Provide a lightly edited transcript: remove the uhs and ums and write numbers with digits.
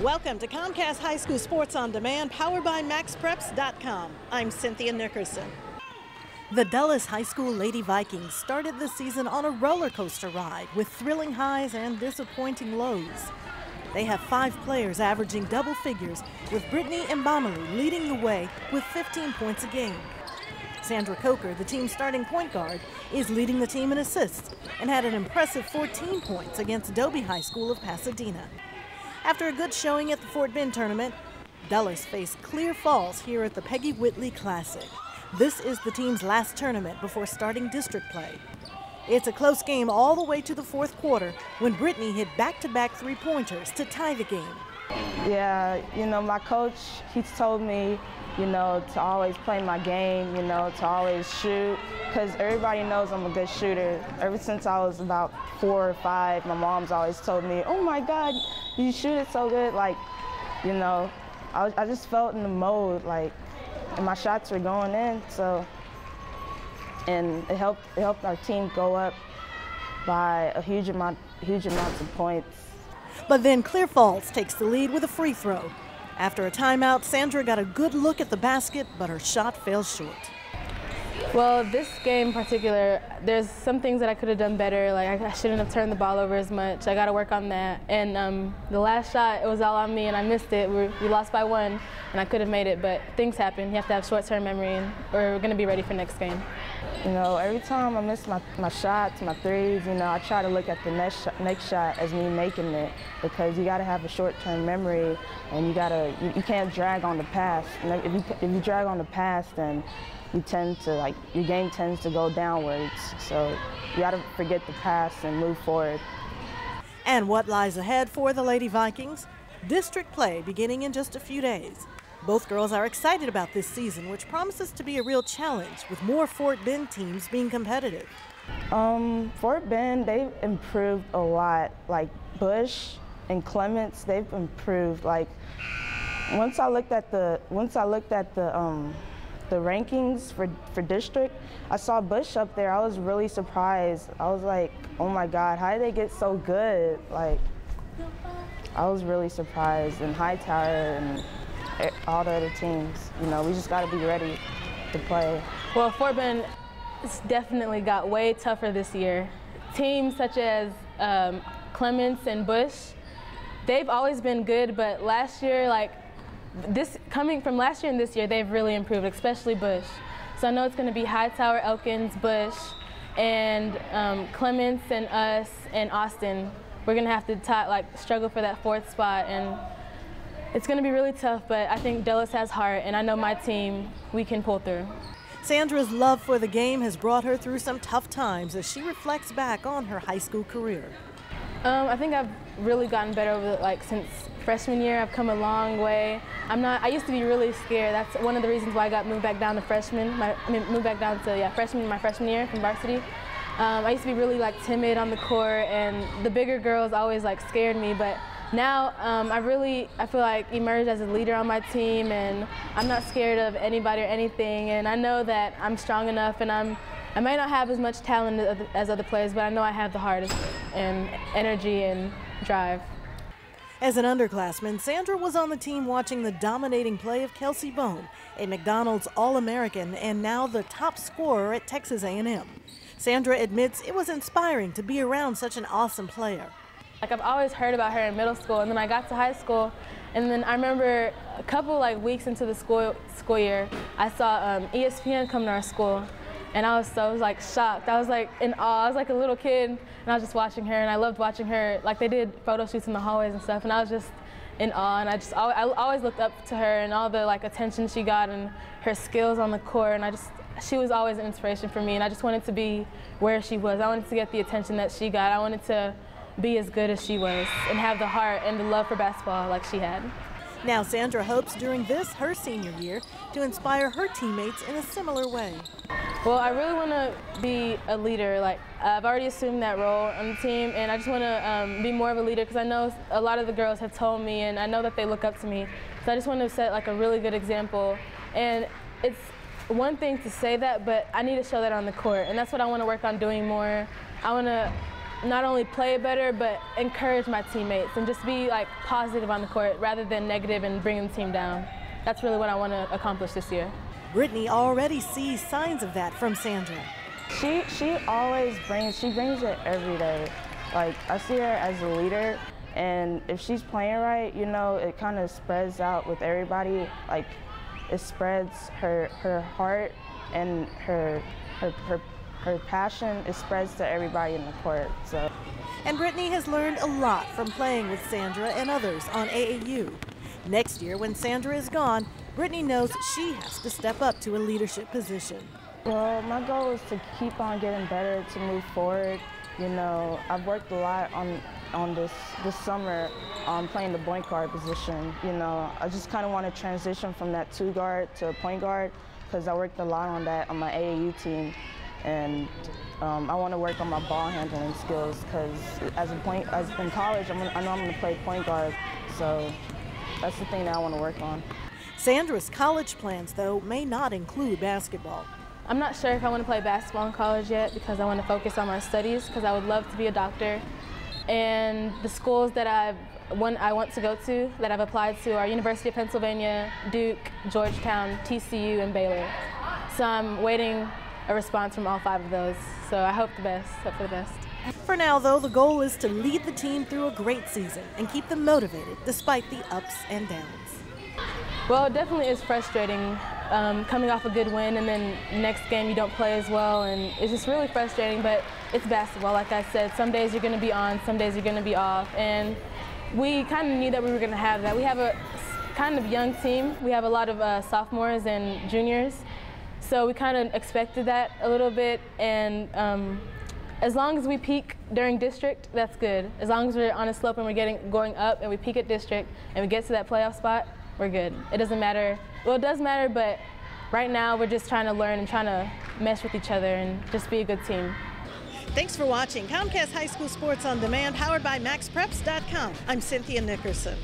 Welcome to Comcast High School Sports on Demand, powered by MaxPreps.com. I'm Cynthia Nickerson. The Dulles High School Lady Vikings started the season on a roller coaster ride with thrilling highs and disappointing lows. They have 5 players averaging double figures, with Britanny Mbamalu leading the way with 15 points a game. Sandra, the team's starting point guard, is leading the team in assists and had an impressive 14 points against Dobie High School of Pasadena. After a good showing at the Fort Bend tournament, Dulles faced Clear Falls here at the Peggy Whitley Classic. This is the team's last tournament before starting district play. It's a close game all the way to the 4th quarter when Britanny hit back-to-back three-pointers to tie the game. Yeah, my coach, he's told me, to always play my game, to always shoot, because everybody knows I'm a good shooter. Ever since I was about 4 or 5, my mom's always told me, oh my God, you shoot it so good. I just felt in the mode, and my shots were going in, and it helped our team go up by a huge amount of points. But then Clear Falls takes the lead with a free throw. After a timeout, Sandra got a good look at the basket, but her shot fell short. Well, this game in particular, there's some things that I could have done better. I shouldn't have turned the ball over as much. I got to work on that. And the last shot, it was all on me, and I missed it. We lost by 1, and I could have made it, but things happen. You have to have short-term memory, or we're going to be ready for next game. Every time I miss my shots, my threes, I try to look at the next shot as me making it, because you got to have a short-term memory, and you can't drag on the pass. And if you drag on the pass, then your game tends to go downwards. So you got to forget the pass and move forward. And what lies ahead for the Lady Vikings? District play beginning in just a few days. Both girls are excited about this season, which promises to be a real challenge, with more Fort Bend teams being competitive. Fort Bend, they've improved a lot. Bush and Clements, they've improved. Once I looked at the rankings for district, I saw Bush up there. I was really surprised. I was like, oh my God, how did they get so good? I was really surprised. And Hightower and all the other teams, we just got to be ready to play. Well, Fort Bend definitely got way tougher this year. Teams such as Clements and Bush, they've always been good, but last year, coming from last year and this year, they've really improved, especially Bush. So I know it's going to be Hightower, Elkins, Bush, and Clements and us and Austin. We're going to have to struggle for that 4th spot, and it's going to be really tough, but I think Dulles has heart, and I know my team, we can pull through. Sandra's love for the game has brought her through some tough times as she reflects back on her high school career. I think I've really gotten better over since freshman year. I've come a long way. I used to be really scared. That's one of the reasons why I got moved back down to freshman. Moved back down to freshman my freshman year from varsity. I used to be really timid on the court, and the bigger girls always scared me. But now I feel emerged as a leader on my team, and I'm not scared of anybody or anything. And I know that I'm strong enough, and I may not have as much talent as other players, but I know I have the heart and energy and drive. As an underclassman, Sandra was on the team watching the dominating play of Kelsey Bone, a McDonald's All-American and now the top scorer at Texas A&M. Sandra admits it was inspiring to be around such an awesome player. I've always heard about her in middle school, and then I got to high school, and then I remember a couple weeks into the school year, I saw ESPN come to our school. And I was so shocked. I was in awe. I was a little kid, and I was just watching her, and I loved watching her. They did photo shoots in the hallways and stuff, and I was just in awe. And I always looked up to her and all the attention she got and her skills on the court. And she was always an inspiration for me. And I just wanted to be where she was. I wanted to get the attention that she got. I wanted to be as good as she was and have the heart and the love for basketball like she had. Now Sandra hopes during her senior year, to inspire her teammates in a similar way. Well, I really want to be a leader. I've already assumed that role on the team, and I just want to be more of a leader, because I know a lot of the girls have told me, and I know that they look up to me. So I just want to set a really good example. And it's one thing to say that, but I need to show that on the court, and that's what I want to work on doing more. I want to not only play better, but encourage my teammates and just be like positive on the court rather than negative and bringing the team down. That's really what I want to accomplish this year. Brittany already sees signs of that from Sandra. She always brings it every day. Like, I see her as a leader, and if she's playing right, you know, it kind of spreads out with everybody. Like, it spreads her heart and her passion. It spreads to everybody in the court. So. And Brittany has learned a lot from playing with Sandra and others on AAU. Next year, when Sandra is gone, Brittany knows she has to step up to a leadership position. Well, my goal is to keep on getting better, to move forward. You know, I've worked a lot on this summer on playing the point guard position. You know, I just kind of want to transition from that 2 guard to a point guard because I worked a lot on that on my AAU team. And I want to work on my ball handling skills because as in college, I know I'm going to play point guard. So that's the thing that I want to work on. Sandra's college plans, though, may not include basketball. I'm not sure if I want to play basketball in college yet because I want to focus on my studies because I would love to be a doctor. And the schools that I want to go to, that I've applied to, are University of Pennsylvania, Duke, Georgetown, TCU, and Baylor. So I'm waiting a response from all 5 of those. So I hope for the best. For now, though, the goal is to lead the team through a great season and keep them motivated despite the ups and downs. Well, it definitely is frustrating coming off a good win and then next game you don't play as well, and it's just really frustrating, but it's basketball. Like I said, some days you're going to be on, some days you're going to be off, and we kind of knew that we were going to have that. We have a kind of young team. We have a lot of sophomores and juniors, so we kind of expected that a little bit, and as long as we peak during district, that's good. As long as we're on a slope and we're going up and we peak at district and we get to that playoff spot, we're good. It doesn't matter. Well, it does matter, but right now we're just trying to learn and trying to mesh with each other and just be a good team. Thanks for watching Comcast High School Sports on Demand, powered by MaxPreps.com. I'm Cynthia Nickerson.